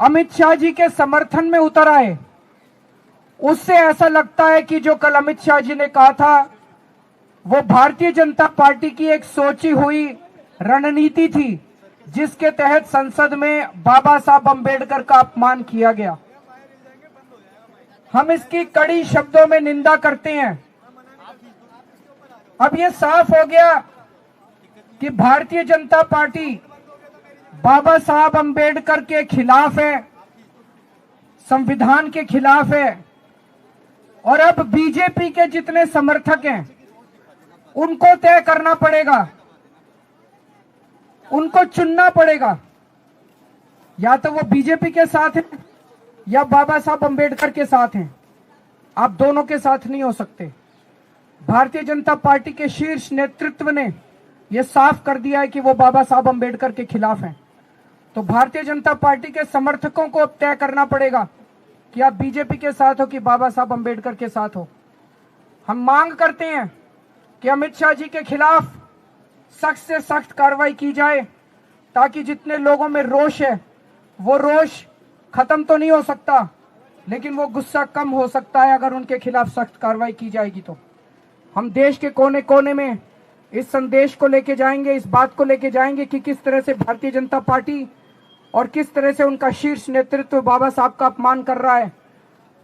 अमित शाह जी के समर्थन में उतर आए, उससे ऐसा लगता है कि जो कल अमित शाह जी ने कहा था वो भारतीय जनता पार्टी की एक सोची हुई रणनीति थी, जिसके तहत संसद में बाबा साहब अंबेडकर का अपमान किया गया। हम इसकी कड़ी शब्दों में निंदा करते हैं। अब ये साफ हो गया कि भारतीय जनता पार्टी बाबा साहब अंबेडकर के खिलाफ है, संविधान के खिलाफ है। और अब बीजेपी के जितने समर्थक हैं उनको तय करना पड़ेगा, उनको चुनना पड़ेगा, या तो वो बीजेपी के साथ हैं या बाबा साहब अंबेडकर के साथ हैं। आप दोनों के साथ नहीं हो सकते। भारतीय जनता पार्टी के शीर्ष नेतृत्व ने यह साफ कर दिया है कि वो बाबा साहब अंबेडकर के खिलाफ हैं। तो भारतीय जनता पार्टी के समर्थकों को अब तय करना पड़ेगा कि आप बीजेपी के साथ हो कि बाबा साहब अंबेडकर के साथ हो। हम मांग करते हैं कि अमित शाह जी के खिलाफ सख्त से सख्त कार्रवाई की जाए, ताकि जितने लोगों में रोष है वो रोष खत्म तो नहीं हो सकता, लेकिन वो गुस्सा कम हो सकता है अगर उनके खिलाफ सख्त कार्रवाई की जाएगी। तो हम देश के कोने कोने में इस संदेश को लेके जाएंगे, इस बात को लेके जाएंगे कि किस तरह से भारतीय जनता पार्टी और किस तरह से उनका शीर्ष नेतृत्व बाबा साहब का अपमान कर रहा है।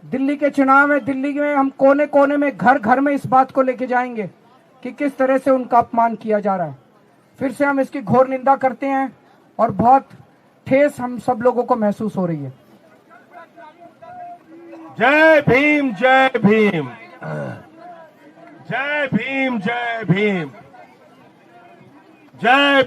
दिल्ली के चुनाव में दिल्ली में हम कोने कोने में घर घर में इस बात को लेके जाएंगे कि किस तरह से उनका अपमान किया जा रहा है। फिर से हम इसकी घोर निंदा करते हैं और बहुत ठेस हम सब लोगों को महसूस हो रही है। जय भीम, जय भीम, जय भीम, जय भीम, जय